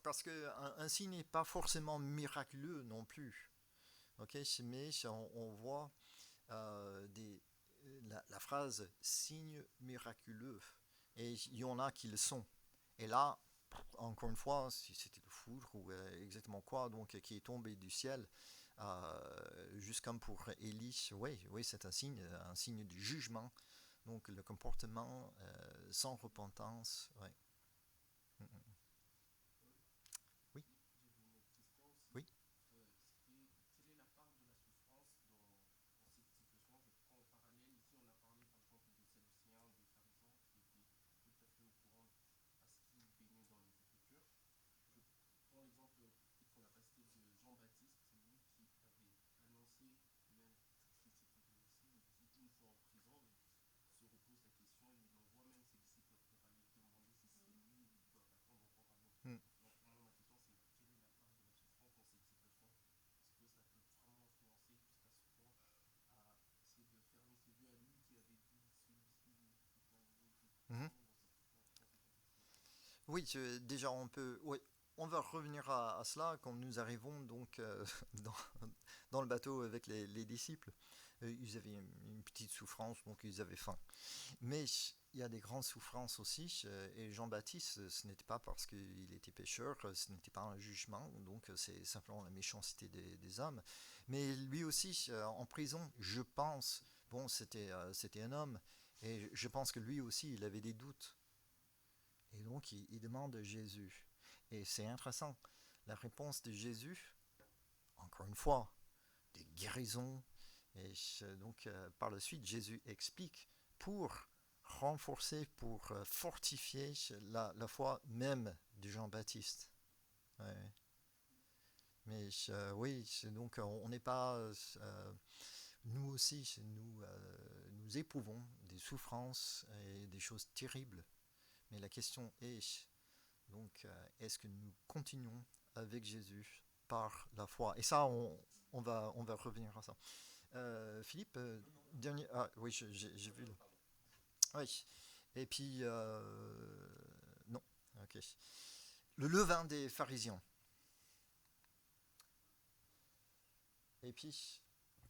[SPEAKER 1] parce qu'un signe n'est pas forcément miraculeux non plus. Ok, mais on voit la phrase signe miraculeux. Et il y en a qui le sont. Et là, encore une fois, si c'était le foudre ou exactement quoi, donc qui est tombé du ciel, juste comme pour Élie, oui, c'est un signe du jugement. Donc le comportement sans repentance, oui. Oui. Oui.
[SPEAKER 5] Quelle est la part de la souffrance dans cette situation? Je prends en parallèle, ici on a parlé par exemple des Sadducéens, des pharisiens qui étaient tout à fait au courant à ce qui baignait dans les Écritures. Je prends l'exemple, peut-être qu'on n'a pas cité, de Jean-Baptiste, c'est lui qui avait annoncé même ce qui s'était passé, et qui, une fois en prison, se repose la question, il envoie même ses disciples pour aller demander si c'est lui ou il doit attendre encore un autre.
[SPEAKER 1] Mm.
[SPEAKER 5] Donc moi, ma question c'est quelle est la part de la souffrance dans cette situation? Est-ce que ça peut vraiment influencer jusqu'à ce point à essayer de fermer ses yeux à lui qui avait dit celui-ci est envoyé
[SPEAKER 1] Mhm.
[SPEAKER 5] dans cette contexte?
[SPEAKER 1] Oui, déjà on va revenir à cela quand nous arrivons donc dans le bateau avec les disciples. Ils avaient une petite souffrance, donc ils avaient faim. Mais il y a des grandes souffrances aussi, et Jean-Baptiste, ce n'était pas parce qu'il était pécheur, ce n'était pas un jugement, donc c'est simplement la méchanceté des hommes. Mais lui aussi, en prison, je pense, bon, c'était un homme, et je pense que lui aussi, il avait des doutes. Et donc, il demande Jésus. Et c'est intéressant, la réponse de Jésus, encore une fois, des guérisons. Et donc, par la suite, Jésus explique pour renforcer, pour fortifier la foi même de Jean-Baptiste. Ouais. Mais oui, donc on n'est pas... nous aussi, nous éprouvons des souffrances et des choses terribles. Mais la question est, donc, est-ce que nous continuons avec Jésus par la foi? Et ça, on va revenir à ça. Philippe, dernier... Ah oui, j'ai vu. Oui. Et puis, non, ok. Le levain des pharisiens. Et puis,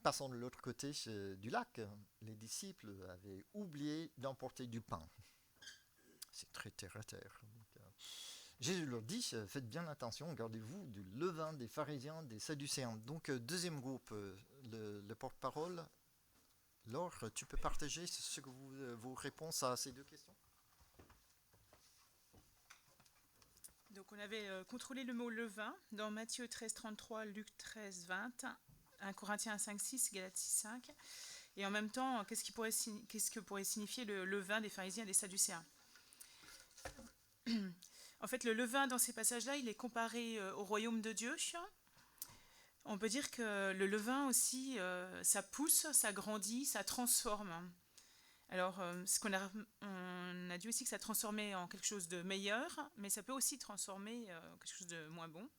[SPEAKER 1] passons de l'autre côté du lac. Les disciples avaient oublié d'emporter du pain. C'est très terre à terre. Donc, Jésus leur dit, faites bien attention, gardez-vous du levain des pharisiens, des sadducéens. Donc, deuxième groupe, le porte-parole. Laure, tu peux partager vos réponses à ces deux questions?
[SPEAKER 6] Donc on avait contrôlé le mot levain dans Matthieu 13, 33, Luc 13, 20, 1 Corinthiens 5, 6, Galates 6, 5. Et en même temps, qu'est-ce que pourrait signifier le levain des pharisiens et des sadducéens? En fait, le levain dans ces passages-là, il est comparé au royaume de Dieu. On peut dire que le levain aussi, ça pousse, ça grandit, ça transforme. Alors, on a dit aussi que ça transformait en quelque chose de meilleur, mais ça peut aussi transformer quelque chose de moins bon.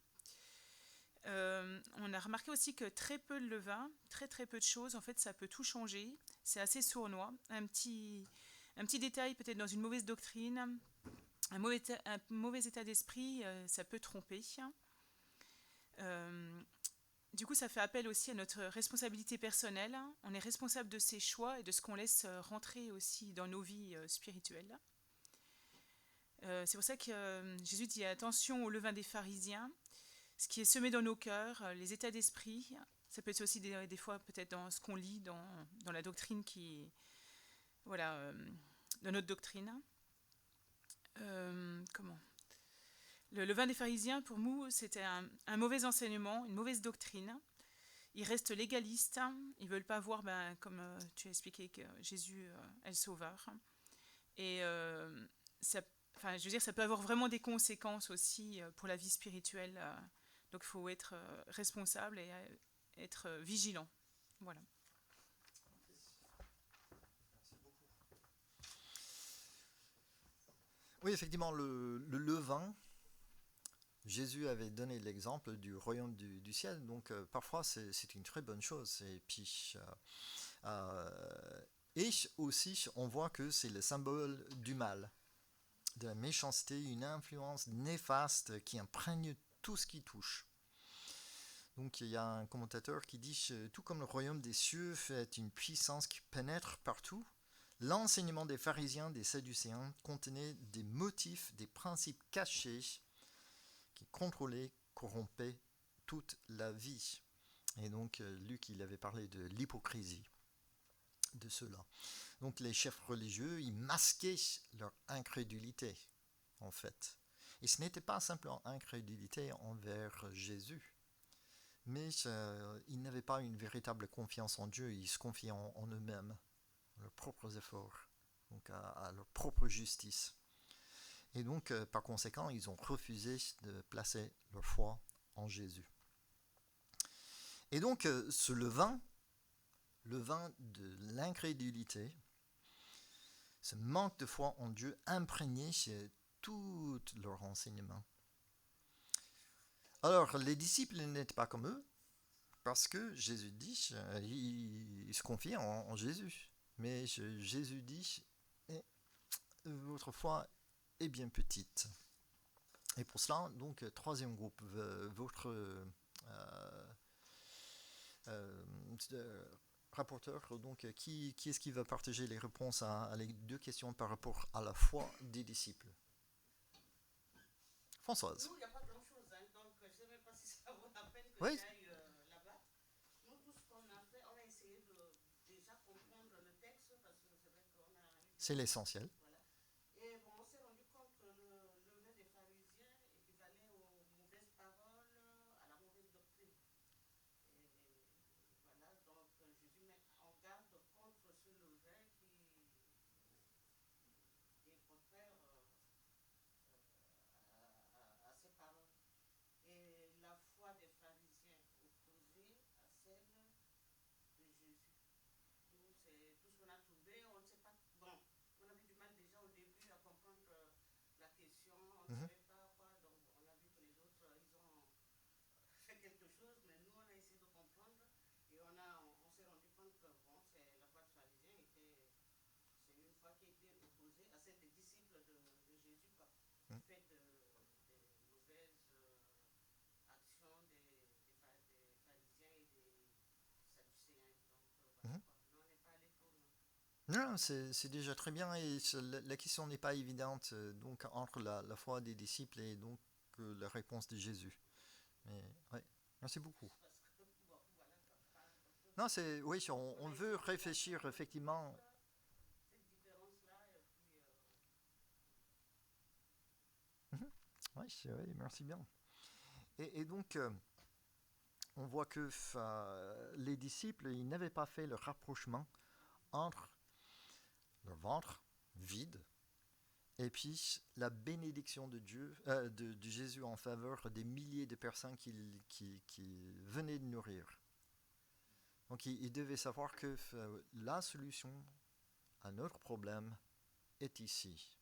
[SPEAKER 6] On a remarqué aussi que très peu de levain, très très peu de choses, en fait, ça peut tout changer. C'est assez sournois. Un petit détail peut-être dans une mauvaise doctrine, un mauvais état d'esprit, ça peut tromper. Du coup, ça fait appel aussi à notre responsabilité personnelle. On est responsable de ses choix et de ce qu'on laisse rentrer aussi dans nos vies spirituelles. C'est pour ça que Jésus dit attention au levain des pharisiens, ce qui est semé dans nos cœurs, les états d'esprit. Ça peut être aussi des fois peut-être dans ce qu'on lit, dans la doctrine dans notre doctrine. Le levain des pharisiens, pour nous, c'était un mauvais enseignement, une mauvaise doctrine. Ils restent légalistes, ils ne veulent pas voir, comme tu as expliqué, que Jésus est le sauveur. Et ça peut avoir vraiment des conséquences aussi pour la vie spirituelle. Donc il faut être responsable et être vigilant. Voilà.
[SPEAKER 1] Oui, effectivement, le levain, Jésus avait donné l'exemple du royaume du ciel, donc parfois c'est une très bonne chose. Et puis, et aussi, on voit que c'est le symbole du mal, de la méchanceté, une influence néfaste qui imprègne tout ce qui touche. Donc il y a un commentateur qui dit « Tout comme le royaume des cieux fait une puissance qui pénètre partout, l'enseignement des pharisiens, des sadducéens contenait des motifs, des principes cachés qui contrôlaient, corrompaient toute la vie. » Et donc Luc, il avait parlé de l'hypocrisie de cela. Donc les chefs religieux, ils masquaient leur incrédulité, en fait. Et ce n'était pas simplement incrédulité envers Jésus, mais ils n'avaient pas une véritable confiance en Dieu, ils se confiaient en eux-mêmes, à leurs propres efforts, donc à leur propre justice. Et donc, par conséquent, ils ont refusé de placer leur foi en Jésus. Et donc, ce levain de l'incrédulité, ce manque de foi en Dieu imprégné chez tout leur enseignement. Alors, les disciples n'étaient pas comme eux, parce que Jésus dit, ils se confient en Jésus. Mais Jésus dit, votre foi est bien petite. Et pour cela, donc, troisième groupe, votre rapporteur, donc, qui est-ce qui va partager les réponses à les deux questions par rapport à la foi des disciples? Françoise.
[SPEAKER 8] Nous, il n'y a pas grand-chose, donc je ne sais même pas si ça vaut la peine que
[SPEAKER 1] Oui.
[SPEAKER 8] j'aille là-bas. Nous, tout ce qu'on a fait, on a essayé de déjà comprendre le texte, parce que c'est vrai qu'on a...
[SPEAKER 1] C'est l'essentiel.
[SPEAKER 8] Voilà. Et bon, on s'est rendu compte que le levain des pharisiens équivalait aux mauvaises paroles, à la mauvaise doctrine. Et voilà, donc Jésus met en garde contre ce levain qui est contraire à ses paroles. Et la foi des pharisiens,
[SPEAKER 1] Non, c'est déjà très bien et la question n'est pas évidente donc entre la foi des disciples et donc la réponse de Jésus. Mais ouais, merci beaucoup. Non, c'est oui, on veut réfléchir effectivement.
[SPEAKER 8] cette différence-là, et puis
[SPEAKER 1] Mhm. Ouais, oui, merci bien. Et donc on voit que les disciples, ils n'avaient pas fait le rapprochement entre leur ventre vide et puis la bénédiction de Dieu, de Jésus en faveur des milliers de personnes qui venaient de nourrir. Donc ils devaient savoir que la solution à notre problème est ici.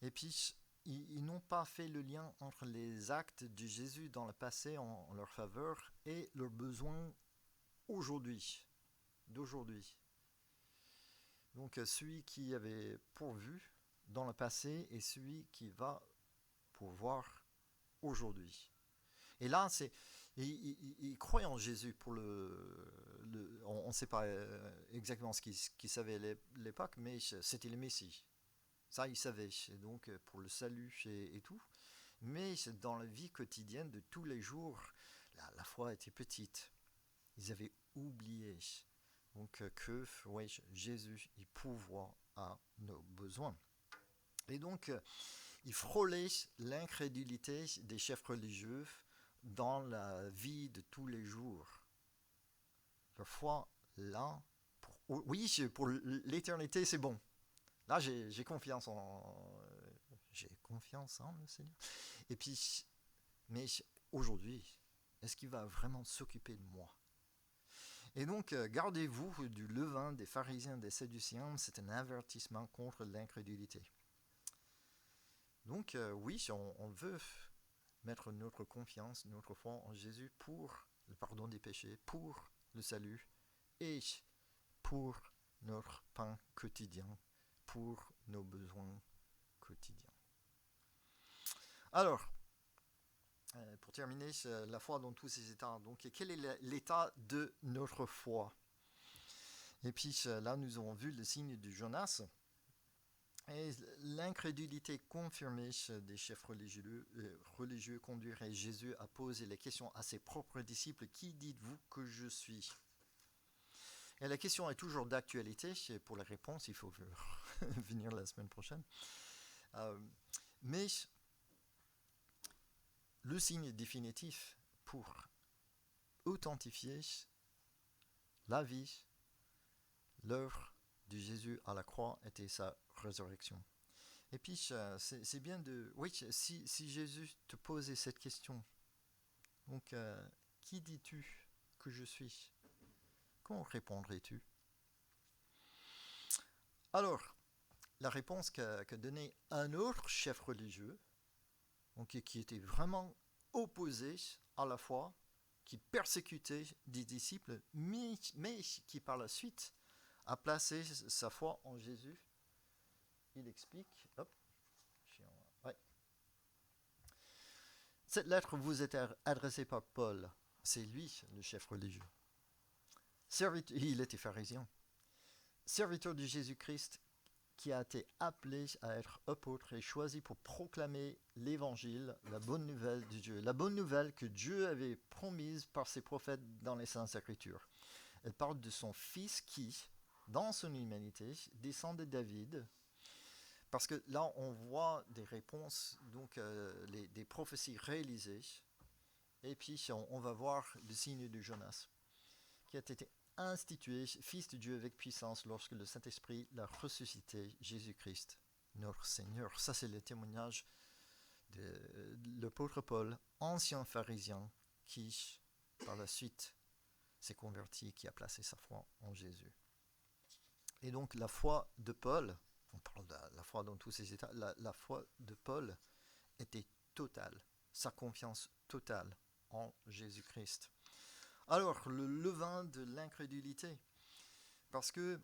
[SPEAKER 1] Et puis ils n'ont pas fait le lien entre les actes de Jésus dans le passé en leur faveur et leurs besoins d'aujourd'hui. Donc celui qui avait pourvu dans le passé et celui qui va pourvoir aujourd'hui. Et là, il croyait en Jésus pour on ne sait pas exactement ce qu'il savait à l'époque, mais c'était le Messie. Ça, il savait. Et donc, pour le salut et tout. Mais dans la vie quotidienne de tous les jours, la foi était petite. Ils avaient oublié. Donc, que ouais, Jésus, il pourvoit à nos besoins. Et donc, il frôlait l'incrédulité des chefs religieux dans la vie de tous les jours. Leur foi, là, oui, pour l'éternité, c'est bon. Là, j'ai confiance en le Seigneur. Et puis, mais aujourd'hui, est-ce qu'il va vraiment s'occuper de moi? Et donc, gardez-vous du levain des pharisiens, des sadducéens, c'est un avertissement contre l'incrédulité. Donc, oui, on veut mettre notre confiance, notre foi en Jésus pour le pardon des péchés, pour le salut et pour notre pain quotidien, pour nos besoins quotidiens. Alors, pour terminer, la foi dans tous ces états. Donc, quel est l'état de notre foi? Et puis là, nous avons vu le signe du Jonas. Et l'incrédulité confirmée des chefs religieux conduirait Jésus à poser les questions à ses propres disciples. Qui dites-vous que je suis? Et la question est toujours d'actualité. Pour la réponse, il faut venir la semaine prochaine. Mais le signe définitif pour authentifier la vie, l'œuvre de Jésus à la croix était sa résurrection. Et puis, c'est bien de... Oui, si Jésus te posait cette question, donc, qui dis-tu que je suis? Comment répondrais-tu? Alors, la réponse qu'a donnée un autre chef religieux, donc, qui était vraiment opposé à la foi, qui persécutait des disciples, mais qui par la suite a placé sa foi en Jésus. Il explique, ouais. Cette lettre vous est adressée par Paul, c'est lui le chef religieux. Il était pharisien, serviteur de Jésus-Christ qui a été appelé à être apôtre et choisi pour proclamer l'évangile, la bonne nouvelle de Dieu, la bonne nouvelle que Dieu avait promise par ses prophètes dans les Saintes Écritures. Elle parle de son fils qui, dans son humanité, descend de David, parce que là on voit des réponses, donc des prophéties réalisées, et puis on va voir le signe de Jonas, qui a été institué fils de Dieu avec puissance lorsque le Saint-Esprit l'a ressuscité, Jésus-Christ, notre Seigneur. Ça, c'est le témoignage de l'apôtre Paul, ancien pharisien, qui, par la suite, s'est converti, qui a placé sa foi en Jésus. Et donc, la foi de Paul, on parle de la foi dans tous ces états, la foi de Paul était totale, sa confiance totale en Jésus-Christ. Alors, le levain de l'incrédulité. Parce que,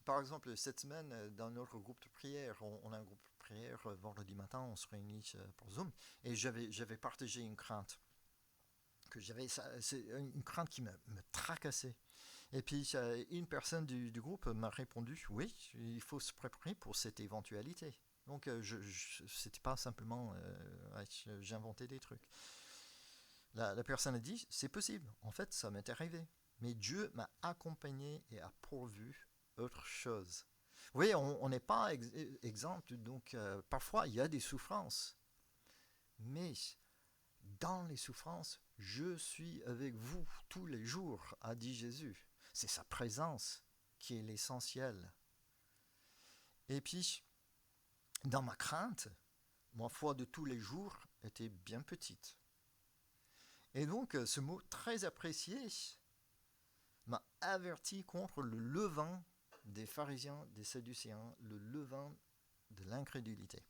[SPEAKER 1] par exemple, cette semaine, dans notre groupe de prière, on a un groupe de prière vendredi matin, on se réunit pour Zoom, et j'avais partagé une crainte. C'est une crainte qui me tracassait. Et puis, une personne du groupe m'a répondu, oui, il faut se préparer pour cette éventualité. Donc, c'était pas simplement, j'inventais des trucs. La personne a dit, c'est possible, en fait, ça m'est arrivé. Mais Dieu m'a accompagné et a pourvu autre chose. Oui, on n'est pas exempt, donc parfois il y a des souffrances. Mais dans les souffrances, je suis avec vous tous les jours, a dit Jésus. C'est sa présence qui est l'essentiel. Et puis, dans ma crainte, ma foi de tous les jours était bien petite. Et donc, ce mot très apprécié m'a averti contre le levain des pharisiens, des sadducéens, le levain de l'incrédulité.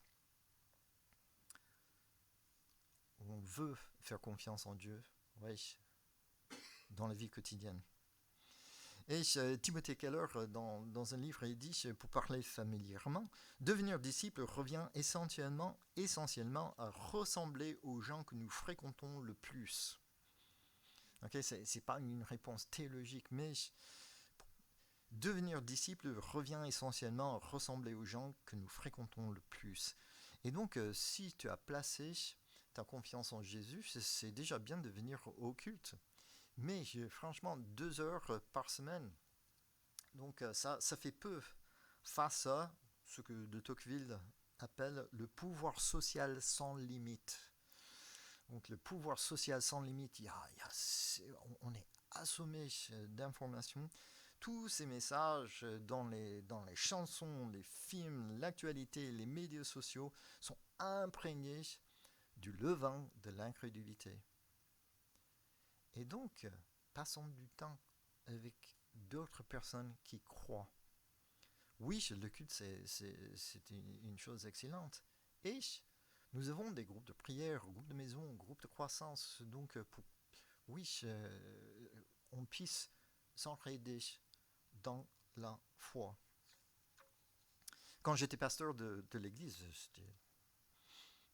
[SPEAKER 1] On veut faire confiance en Dieu, oui, dans la vie quotidienne. Et Timothy Keller, dans un livre, il dit, pour parler familièrement, devenir disciple revient essentiellement à ressembler aux gens que nous fréquentons le plus. Okay, c'est pas une réponse théologique, mais devenir disciple revient essentiellement à ressembler aux gens que nous fréquentons le plus. Et donc, si tu as placé ta confiance en Jésus, c'est déjà bien de venir au culte. Mais franchement, 2 heures par semaine, donc ça fait peu face à ce que de Tocqueville appelle le pouvoir social sans limite. Donc le pouvoir social sans limite, on est assommé d'informations. Tous ces messages dans les chansons, les films, l'actualité, les médias sociaux sont imprégnés du levain de l'incrédulité. Et donc, passons du temps avec d'autres personnes qui croient. Oui, le culte, c'est une chose excellente. Et nous avons des groupes de prière, groupes de maison, groupes de croissance. Donc, on puisse s'entraider dans la foi. Quand j'étais pasteur de l'église, c'était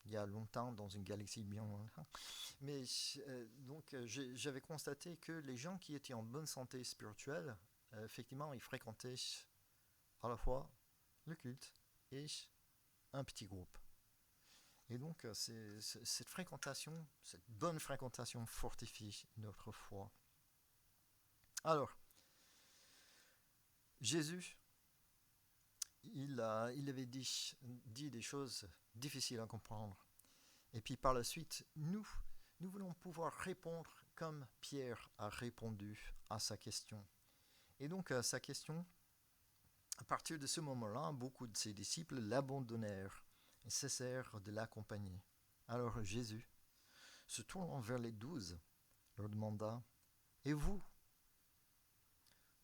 [SPEAKER 1] il y a longtemps, dans une galaxie bien lointaine. Mais donc, j'avais constaté que les gens qui étaient en bonne santé spirituelle, effectivement, ils fréquentaient à la fois le culte et un petit groupe. Et donc, cette fréquentation, cette bonne fréquentation fortifie notre foi. Alors, Jésus, il avait dit des choses difficiles à comprendre. Et puis par la suite, nous voulons pouvoir répondre comme Pierre a répondu à sa question. Et donc sa question, à partir de ce moment-là, beaucoup de ses disciples l'abandonnèrent et cessèrent de l'accompagner. Alors Jésus, se tournant vers les 12, leur demanda, « Et vous,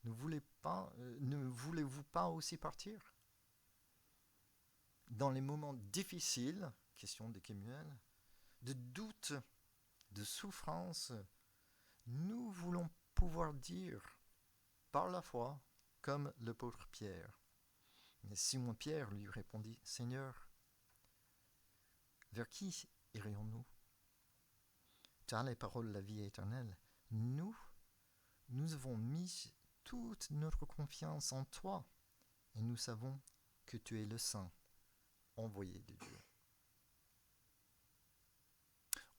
[SPEAKER 1] ne voulez-vous pas aussi partir ?» Dans les moments difficiles, question de Kemuel, de doute, de souffrance, nous voulons pouvoir dire par la foi, comme l'apôtre Pierre. Mais Simon-Pierre lui répondit, « Seigneur, vers qui irions-nous? Tu as les paroles de la vie éternelle. Nous avons mis toute notre confiance en toi et nous savons que tu es le Saint envoyé de Dieu. »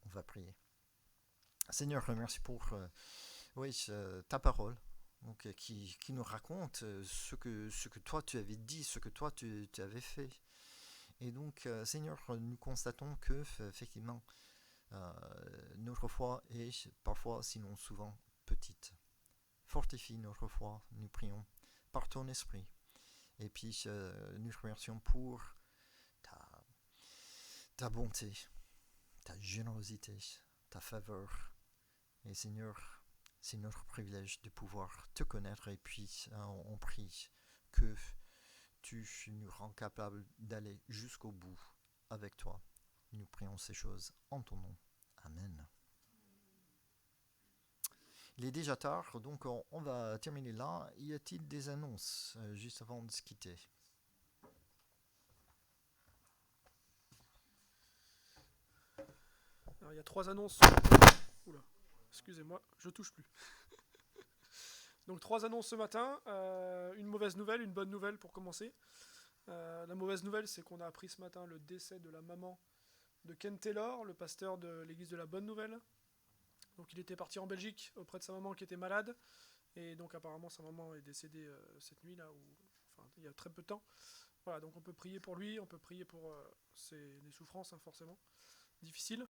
[SPEAKER 1] On va prier. Seigneur, merci pour ta parole donc, qui nous raconte ce que toi tu avais dit, ce que toi tu avais fait. Et donc, Seigneur, nous constatons que effectivement, notre foi est parfois, sinon souvent, petite. Fortifie notre foi, nous prions, par ton esprit. Et puis, nous te remercions pour ta bonté, ta générosité, ta faveur. Et Seigneur, c'est notre privilège de pouvoir te connaître. Et puis, on prie que tu nous rends capables d'aller jusqu'au bout avec toi. Nous prions ces choses en ton nom. Amen. Il est déjà tard, donc on va terminer là. Y a-t-il des annonces juste avant de se quitter?
[SPEAKER 4] Alors, il y a 3 annonces. Oula, excusez-moi, je touche plus.
[SPEAKER 9] Donc 3 annonces ce matin, une mauvaise nouvelle, une bonne nouvelle pour commencer. La mauvaise nouvelle, c'est qu'on a appris ce matin le décès de la maman de Ken Taylor, le pasteur de l'église de la Bonne Nouvelle. Donc il était parti en Belgique auprès de sa maman qui était malade, et donc apparemment sa maman est décédée cette nuit là, il y a très peu de temps. Voilà, donc on peut prier pour lui, on peut prier pour des souffrances forcément difficiles.